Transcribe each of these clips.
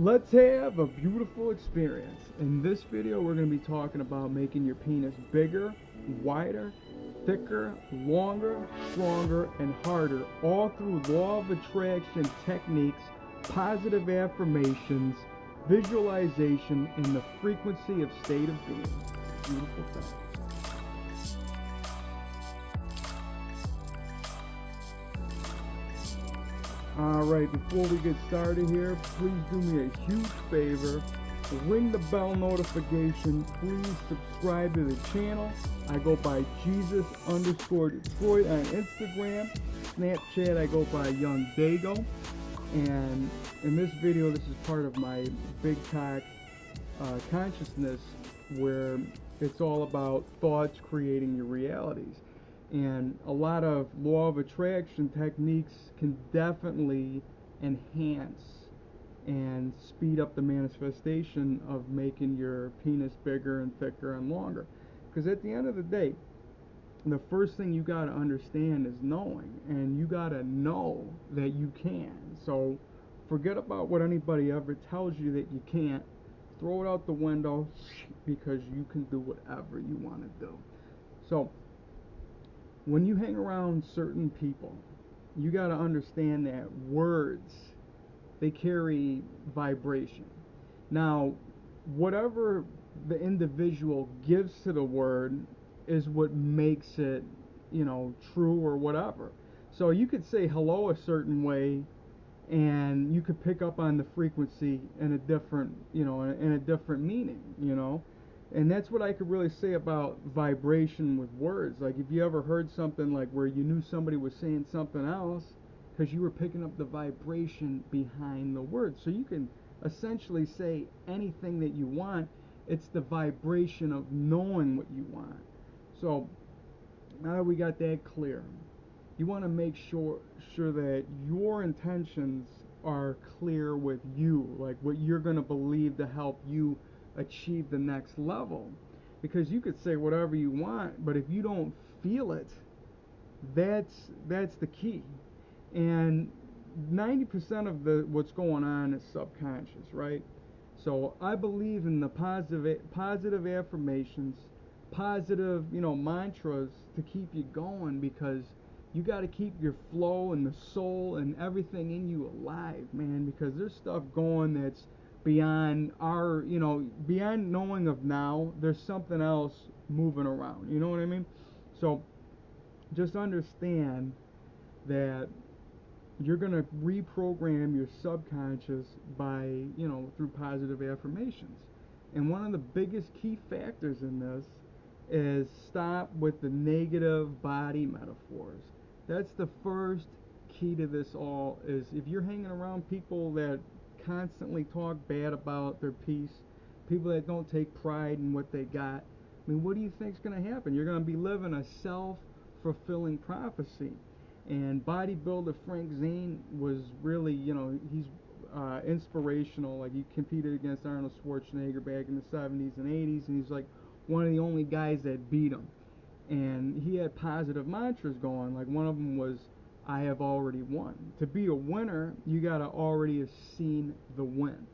Let's have a beautiful experience. In this video, we're going to be talking about making your penis bigger, wider, thicker, longer, stronger, and harder, all through law of attraction techniques, positive affirmations, visualization, and the frequency of state of being. Beautiful thing. Alright, before we get started here, please do me a huge favor. Ring the bell notification. Please subscribe to the channel. I go by Jesus_Detroit on Instagram. Snapchat, I go by YOUNGDAYGO. And in this video, this is part of my Big Talk consciousness, where it's all about thoughts creating your realities. And a lot of law of attraction techniques can definitely enhance and speed up the manifestation of making your penis bigger and thicker and longer. Because at the end of the day, the first thing you got to understand is knowing, and you got to know that you can. So forget about what anybody ever tells you that you can't. Throw it out the window, because you can do whatever you want to do. So when you hang around certain people, you got to understand that words, they carry vibration. Now, whatever the individual gives to the word is what makes it, true or whatever. So you could say hello a certain way, and you could pick up on the frequency in a different, in a different meaning, And that's what I could really say about vibration with words. Like, if you ever heard something like where you knew somebody was saying something else, because you were picking up the vibration behind the word. So you can essentially say anything that you want. It's the vibration of knowing what you want. So now that we got that clear, you want to make sure that your intentions are clear with you, like what you're going to believe to help you achieve the next level. Because you could say whatever you want, but if you don't feel it, that's the key. And 90% of what's going on is subconscious, right? So I believe in the positive affirmations, positive, mantras to keep you going, because you got to keep your flow and the soul and everything in you alive, man, because there's stuff going that's beyond our, beyond knowing of now. There's something else moving around, you know what I mean? So just understand that you're going to reprogram your subconscious by, through positive affirmations. And one of the biggest key factors in this is stop with the negative body metaphors. That's the first key to this all. Is if you're hanging around people that constantly talk bad about their piece, people that don't take pride in what they got, I mean, what do you think's going to happen? You're going to be living a self-fulfilling prophecy. And bodybuilder Frank Zane was really, he's inspirational. Like, he competed against Arnold Schwarzenegger back in the 70s and 80s, and he's like one of the only guys that beat him. And he had positive mantras going. Like, one of them was, I have already won. To be a winner, you got to already have seen the win.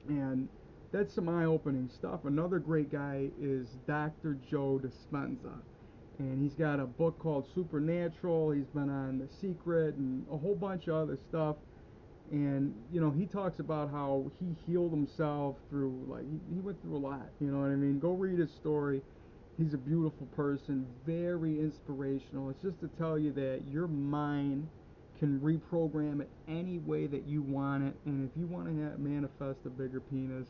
And that's some eye-opening stuff. Another great guy is Dr. Joe Dispenza. And he's got a book called Supernatural. He's been on The Secret and a whole bunch of other stuff. And, he talks about how he healed himself through, like, he went through a lot, you know what I mean? Go read his story. He's a beautiful person, very inspirational. It's just to tell you that your mind can reprogram it any way that you want it. And if you want to manifest a bigger penis,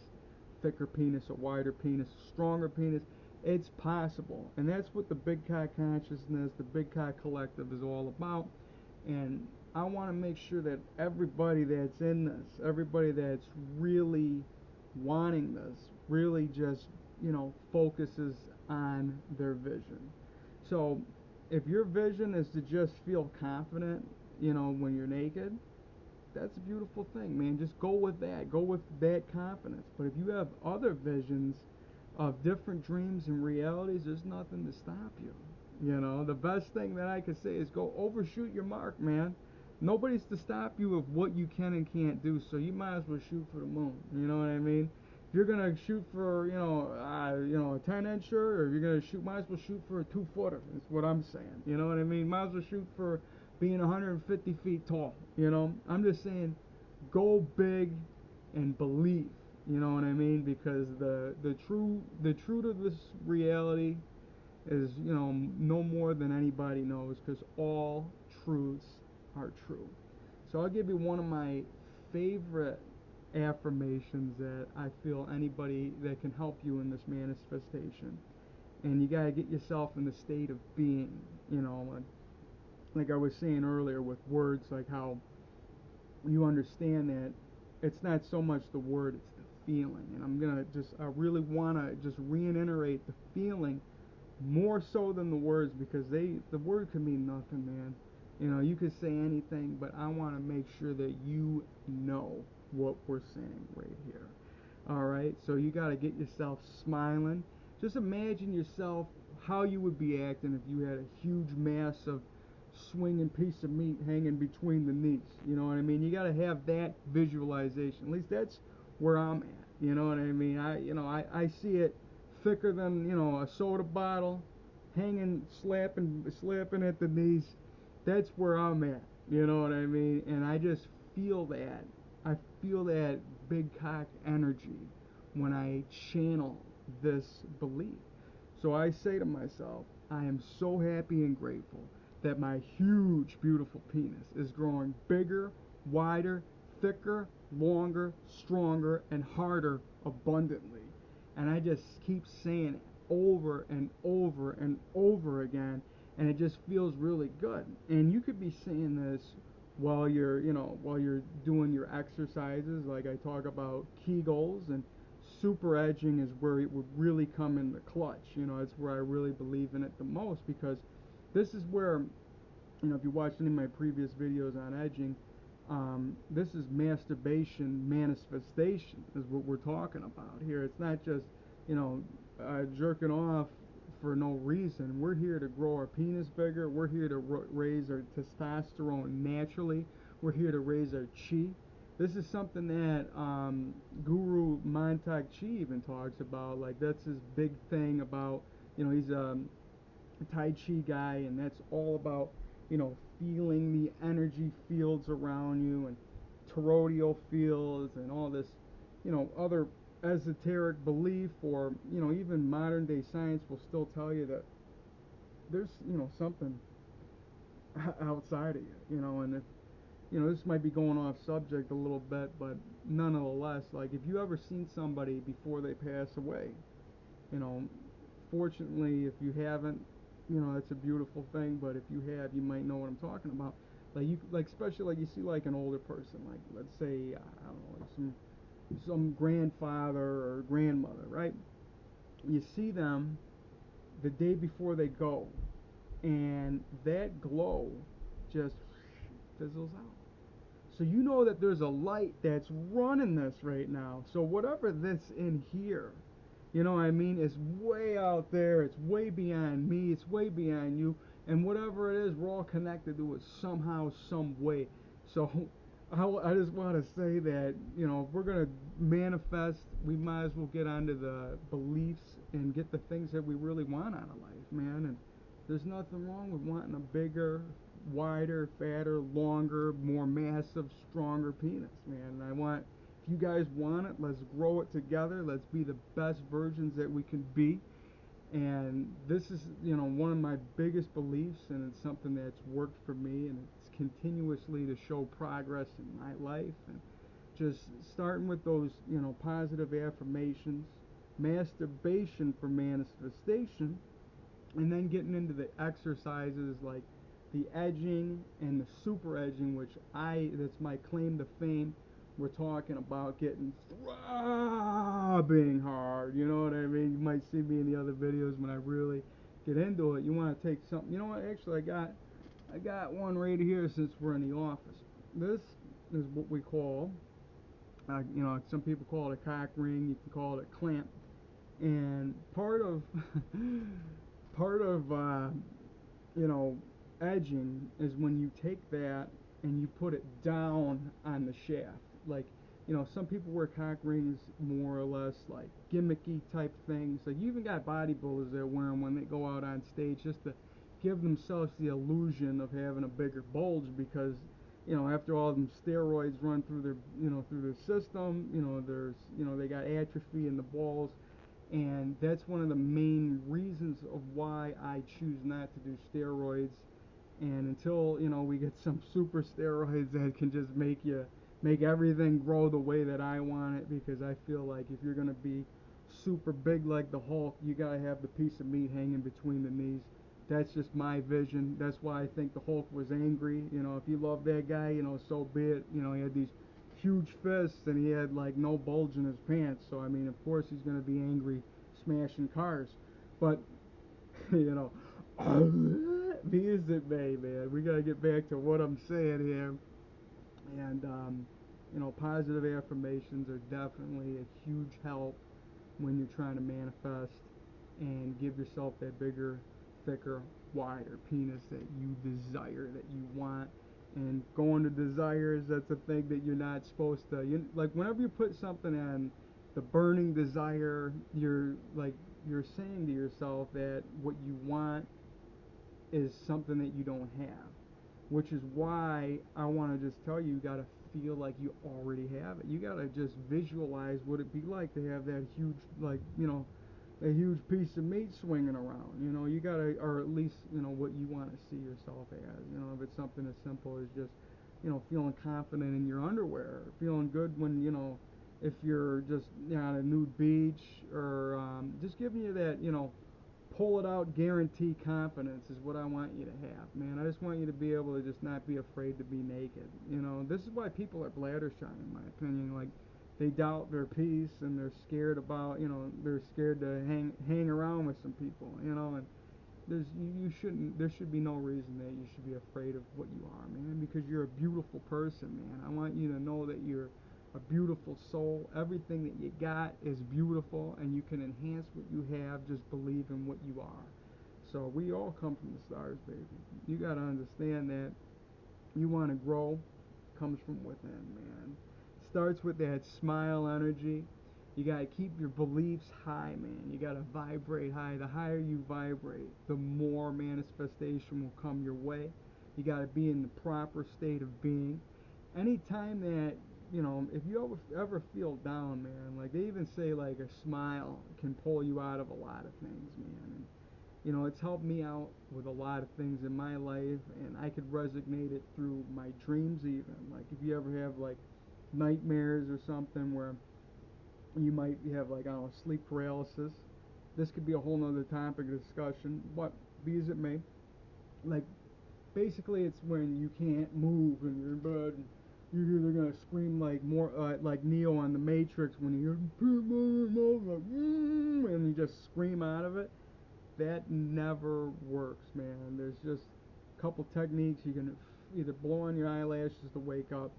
thicker penis, a wider penis, stronger penis, it's possible. And that's what the Big Cock Consciousness, the Big Cock Collective is all about. And I want to make sure that everybody that's in this, everybody that's really wanting this, really just, focuses on their vision. So if your vision is to just feel confident, when you're naked, that's a beautiful thing, man. Just go with that. Go with that confidence. But if you have other visions of different dreams and realities, there's nothing to stop you. The best thing that I could say is go overshoot your mark, man. Nobody's to stop you of what you can and can't do, so you might as well shoot for the moon. You know what I mean? If you're gonna shoot for, a 10-incher, or if you're gonna shoot, might as well shoot for a 2-footer. That's what I'm saying. You know what I mean? Might as well shoot for being 150 feet tall. You know, I'm just saying, go big and believe. You know what I mean? Because the truth of this reality is, no more than anybody knows, because all truths are true. So I'll give you one of my favorite affirmations that I feel anybody that can help you in this manifestation. And you gotta get yourself in the state of being, like I was saying earlier with words, like how you understand that it's not so much the word, it's the feeling. And I really wanna just reiterate the feeling more so than the words, because the word can mean nothing, man. You could say anything, but I want to make sure that you know what we're saying right here. All right, so you got to get yourself smiling. Just imagine yourself how you would be acting if you had a huge mass of swinging piece of meat hanging between the knees. You know what I mean? You got to have that visualization. At least that's where I'm at. You know what I mean? I see it thicker than, a soda bottle, hanging, slapping at the knees. That's where I'm at. You know what I mean? And I just feel that. I feel that big cock energy when I channel this belief. So I say to myself, I am so happy and grateful that my huge, beautiful penis is growing bigger, wider, thicker, longer, stronger, and harder abundantly. And I just keep saying it over and over and over again, and it just feels really good. And you could be saying this while you're doing your exercises, like I talk about Kegels, and super edging is where it would really come in the clutch. It's where I really believe in it the most, because this is where, if you watched any of my previous videos on edging, this is masturbation manifestation is what we're talking about here. It's not just, jerking off for no reason. We're here to grow our penis bigger. We're here to raise our testosterone naturally. We're here to raise our chi. This is something that Guru Mantak Chi even talks about. Like, that's his big thing about, he's a Tai Chi guy, and that's all about, feeling the energy fields around you, and toroidal fields, and all this, other esoteric belief, or, even modern day science will still tell you that there's, something outside of you, and if, this might be going off subject a little bit, but nonetheless, like, if you ever seen somebody before they pass away, you know, fortunately, if you haven't, that's a beautiful thing, but if you have, you might know what I'm talking about. Like, especially, like, you see, like, an older person, like, let's say, I don't know, like some grandfather or grandmother, right? You see them the day before they go, and that glow just fizzles out. So you know that there's a light that's running this right now. So whatever this in here, what I mean, is way out there. It's way beyond me. It's way beyond you. And whatever it is, we're all connected to it somehow, some way. So I just want to say that, if we're going to manifest, we might as well get onto the beliefs and get the things that we really want out of life, man. And there's nothing wrong with wanting a bigger, wider, fatter, longer, more massive, stronger penis, man. And if you guys want it, let's grow it together. Let's be the best versions that we can be. And this is, one of my biggest beliefs, and it's something that's worked for me, and it's continuously to show progress in my life. And just starting with those, positive affirmations, masturbation for manifestation, and then getting into the exercises like the edging and the super edging, which that's my claim to fame. We're talking about getting throbbing hard, you know what I mean? You might see me in the other videos when I really get into it. You want to take something, you know what, actually I got one right here since we're in the office. This is what we call, some people call it a cock ring, you can call it a clamp. And part of edging is when you take that and you put it down on the shaft. Like, some people wear cock rings more or less like gimmicky type things. Like, you even got bodybuilders that wear them when they go out on stage just to give themselves the illusion of having a bigger bulge, because after all them steroids run through their system, they got atrophy in the balls. And that's one of the main reasons of why I choose not to do steroids. And until we get some super steroids that can just make everything grow the way that I want it, because I feel like if you're gonna be super big like the Hulk, you gotta have the piece of meat hanging between the knees. That's just my vision. That's why I think the Hulk was angry. If you love that guy, so be it. He had these huge fists and he had like no bulge in his pants. So I mean, of course he's gonna be angry, smashing cars. But be as it may, man. We gotta get back to what I'm saying here. And positive affirmations are definitely a huge help when you're trying to manifest and give yourself that bigger, thicker, wider penis that you desire, that you want. And going to desires, that's a thing that you're not supposed to. Like, whenever you put something on the burning desire, you're saying to yourself that what you want is something that you don't have, which is why I want to just tell you, you got to feel like you already have it. You got to just visualize what it'd be like to have that huge, a huge piece of meat swinging around. You got to, or at least, what you want to see yourself as. If it's something as simple as just, feeling confident in your underwear, feeling good when, if you're just on a nude beach, or just giving you that, pull it out, guarantee confidence is what I want you to have, man. I just want you to be able to just not be afraid to be naked. This is why people are bladder shy, in my opinion. Like, they doubt their piece and they're scared about, they're scared to hang around with some people, and there should be no reason that you should be afraid of what you are, man, because you're a beautiful person, man. I want you to know that you're a beautiful soul. Everything that you got is beautiful, and you can enhance what you have. Just believe in what you are. So we all come from the stars, baby. You got to understand that you want to grow, comes from within, man. Starts with that smile energy. You got to keep your beliefs high, man. You got to vibrate high. The higher you vibrate, the more manifestation will come your way. You got to be in the proper state of being. Anytime that, if you ever feel down, man, like, they even say, like, a smile can pull you out of a lot of things, man. And, it's helped me out with a lot of things in my life, and I could resonate it through my dreams even. Like, if you ever have, like, nightmares or something where you might have, like, I don't know, sleep paralysis. This could be a whole nother topic of discussion, but be as it may. Like, basically it's when you can't move in your bed, and you're either gonna scream like more like Neo on the Matrix when you hear and you just scream out of it. That never works, man. There's just a couple techniques. You can either blow on your eyelashes to wake up,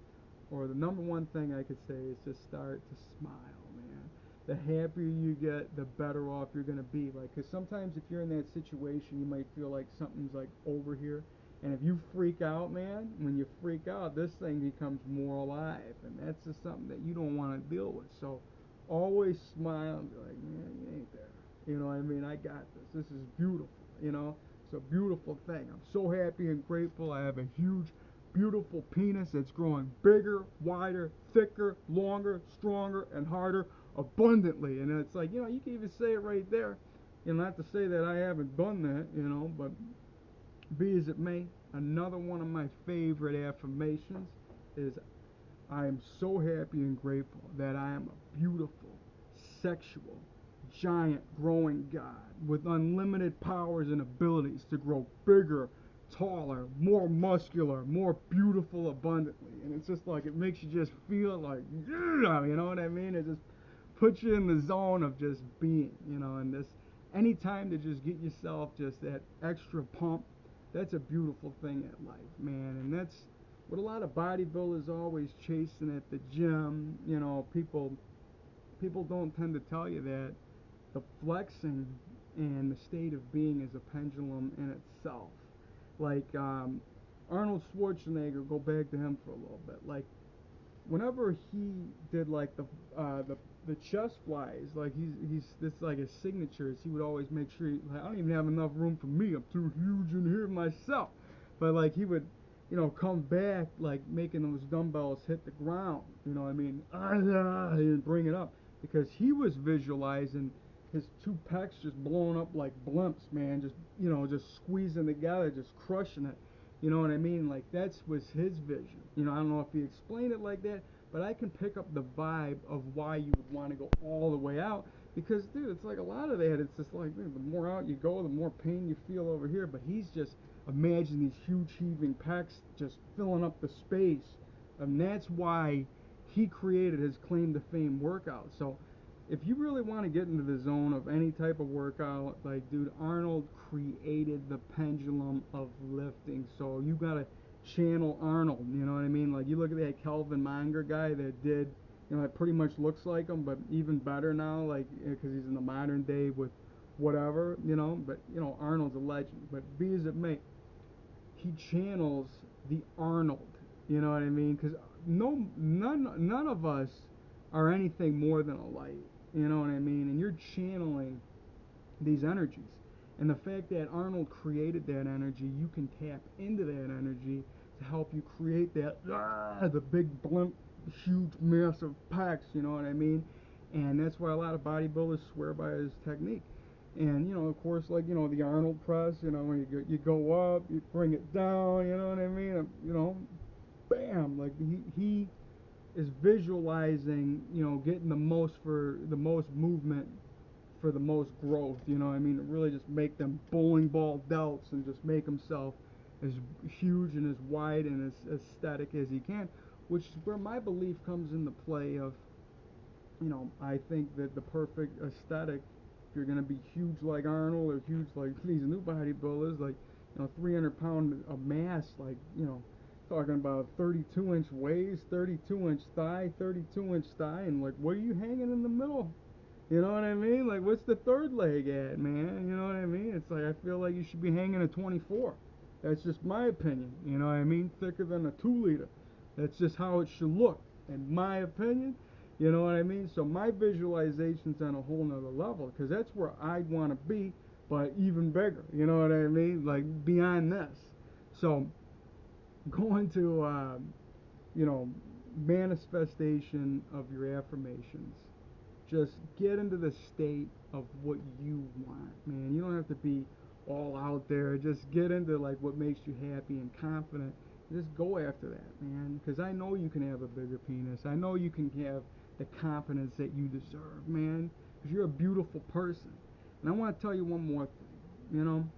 or the number one thing I could say is just start to smile, man. The happier you get, the better off you're going to be. Like, because sometimes if you're in that situation, you might feel like something's like over here. And if you freak out, man, when you freak out, this thing becomes more alive. And that's just something that you don't want to deal with. So always smile and be like, man, you ain't there. You know what I mean? I got this. This is beautiful. It's a beautiful thing. I'm so happy and grateful. I have a huge, beautiful penis that's growing bigger, wider, thicker, longer, stronger, and harder, abundantly. And it's like, you can even say it right there. Not to say that I haven't done that, but be as it may, another one of my favorite affirmations is, I am so happy and grateful that I am a beautiful, sexual, giant growing God with unlimited powers and abilities to grow bigger, taller, more muscular, more beautiful abundantly. And it's just like, it makes you just feel like, yeah, you know what I mean? It just puts you in the zone of just being, and this, anytime to just get yourself just that extra pump, that's a beautiful thing at life, man. And that's what a lot of bodybuilders are always chasing at the gym. People don't tend to tell you that the flexing and the state of being is a pendulum in itself. Like, Arnold Schwarzenegger, go back to him for a little bit. Like, whenever he did like the chest flies, like he's this like his signatures. He would always make sure like, I don't even have enough room for me. I'm too huge in here myself. But like he would, come back like making those dumbbells hit the ground. You know what I mean? And bring it up because he was visualizing his two pecs just blowing up like blimps, man. Just just squeezing together, just crushing it. You know what I mean? Like that's was his vision. I don't know if he explained it like that, but I can pick up the vibe of why you would want to go all the way out. Because dude, it's like a lot of that. It's just like dude, the more out you go, the more pain you feel over here. But he's just imagine these huge heaving pecs just filling up the space, and that's why he created his claim to fame workout. So if you really want to get into the zone of any type of workout, like dude, Arnold created the pendulum of lifting. So you gotta channel Arnold. You know what I mean? Like you look at that Kelvin Monger guy that did, it pretty much looks like him, but even better now, like because he's in the modern day with whatever, But Arnold's a legend. But be as it may, he channels the Arnold. You know what I mean? Because none of us are anything more than a light. You know what I mean? And you're channeling these energies. And the fact that Arnold created that energy, you can tap into that energy to help you create that, the big blimp, huge, massive pecs, you know what I mean? And that's why a lot of bodybuilders swear by his technique. And, of course, like, the Arnold press, when you go up, you bring it down, you know what I mean? Bam! Like, he is visualizing, getting the most for the most movement for the most growth, you know what I mean? To really just make them bowling ball delts and just make himself as huge and as wide and as aesthetic as he can, which is where my belief comes into play of, I think that the perfect aesthetic, if you're going to be huge like Arnold or huge like these new bodybuilders, like, 300 pound of mass, like, talking about 32-inch waist, 32-inch thigh, 32-inch thigh, and like, what are you hanging in the middle? You know what I mean? Like, what's the third leg at, man? You know what I mean? It's like, I feel like you should be hanging a 24. That's just my opinion. You know what I mean? Thicker than a 2-liter. That's just how it should look, in my opinion. You know what I mean? So my visualization's on a whole nother level, because that's where I'd want to be, but even bigger. You know what I mean? Like, beyond this. So, going to, manifestation of your affirmations. Just get into the state of what you want, man. You don't have to be all out there. Just get into like what makes you happy and confident. Just go after that, man. Because I know you can have a bigger penis. I know you can have the confidence that you deserve, man. Because you're a beautiful person. And I want to tell you one more thing.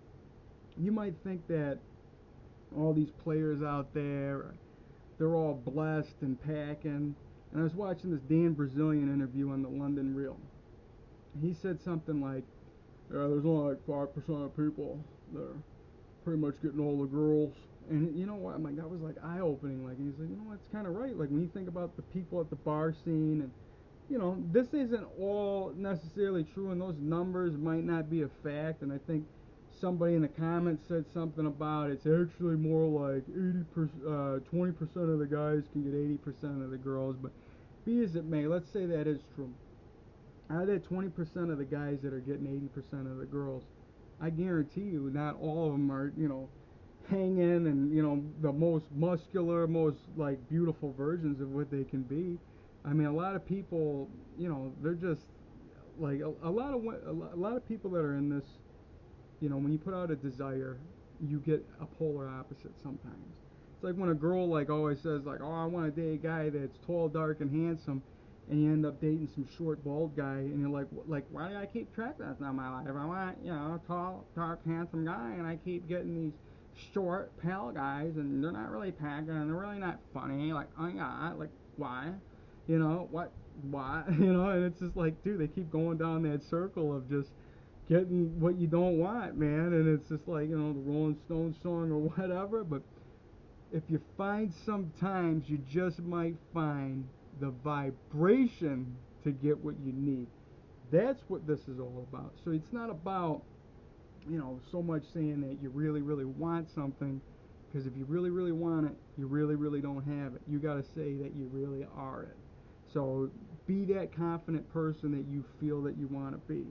You might think that all these players out there, they're all blessed and packing. And I was watching this Dan Brazilian interview on the London Reel. He said something like, yeah, there's only like 5% of people that are pretty much getting all the girls. And you know what? I'm like, that was like eye-opening. Like, he's like, it's kind of right. Like, when you think about the people at the bar scene, and, this isn't all necessarily true, and those numbers might not be a fact. And I think somebody in the comments said something about it's actually more like 80%, 20% of the guys can get 80% of the girls. But be as it may, let's say that is true. Out of that 20% of the guys that are getting 80% of the girls, I guarantee you not all of them are, hanging and, the most muscular, most, like, beautiful versions of what they can be. I mean, a lot of people, they're just, like, a lot of people that are in this, when you put out a desire, you get a polar opposite sometimes. It's like when a girl, like, always says, like, oh, I want to date a guy that's tall, dark, and handsome, and you end up dating some short, bald guy, and you're like, why do I keep track of this in my life? I want, a tall, dark, handsome guy, and I keep getting these short, pale guys, and they're not really packing, and they're really not funny. Like, oh yeah, like, why? What? Why? And it's just like, dude, they keep going down that circle of just getting what you don't want, man. And it's just like, the Rolling Stones song or whatever. But if you find, sometimes you just might find the vibration to get what you need. That's what this is all about. So it's not about, so much saying that you really, really want something. Because if you really, really want it, you really, really don't have it. You got to say that you really are it. So be that confident person that you feel that you want to be.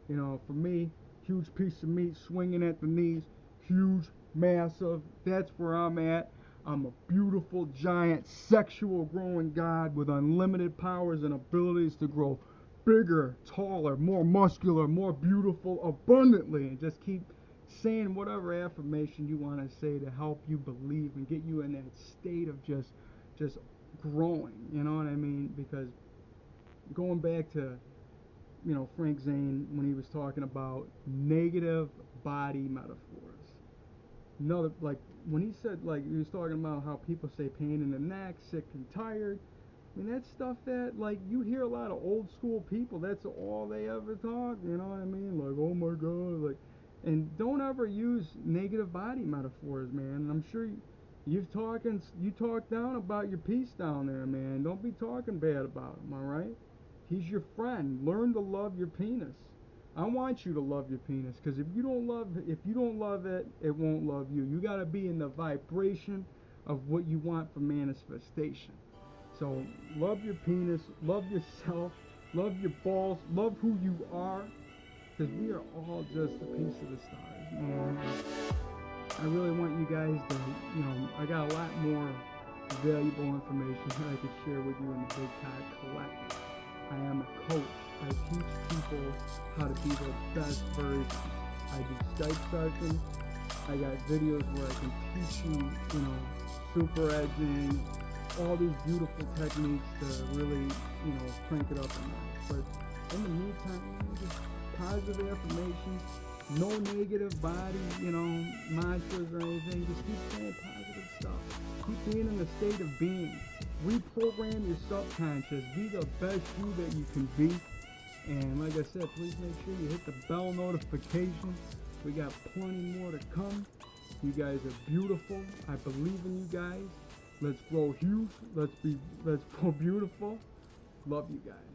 You know, for me, huge piece of meat swinging at the knees, huge, massive. That's where I'm at. I'm a beautiful, giant, sexual growing God with unlimited powers and abilities to grow bigger, taller, more muscular, more beautiful, abundantly, and just keep saying whatever affirmation you want to say to help you believe and get you in that state of just growing, you know what I mean? Because going back to, you know, Frank Zane, when he was talking about negative body metaphors, another, like when he said, like he was talking about how people say pain in the neck, sick and tired. I mean, that's stuff that, like, you hear a lot of old school people, that's all they ever talk, you know what I mean? Like, oh my God, like, and don't ever use negative body metaphors, man. And I'm sure you talk down about your piece down there, man. Don't be talking bad about him, all right? He's your friend. Learn to love your penis. I want you to love your penis, because if you don't love it, it won't love you. You got to be in the vibration of what you want for manifestation. So love your penis, love yourself, love your balls, love who you are, because we are all just a piece of the stars, man. I really want you guys to, you know, I got a lot more valuable information that I could share with you in the Big Todd Collective. I am a coach. I teach people how to be their best version. I do Skype sessions. I got videos where I can teach you, you know, super edging, all these beautiful techniques to really, you know, crank it up a notch. But in the meantime, just positive affirmations, no negative body, you know, mantras or anything. Just keep saying positive stuff. Keep being in the state of being. Reprogram your subconscious. Be the best you that you can be. And like I said, please make sure you hit the bell notification. We got plenty more to come. You guys are beautiful. I believe in you guys. Let's grow huge. Let's grow beautiful. Love you guys.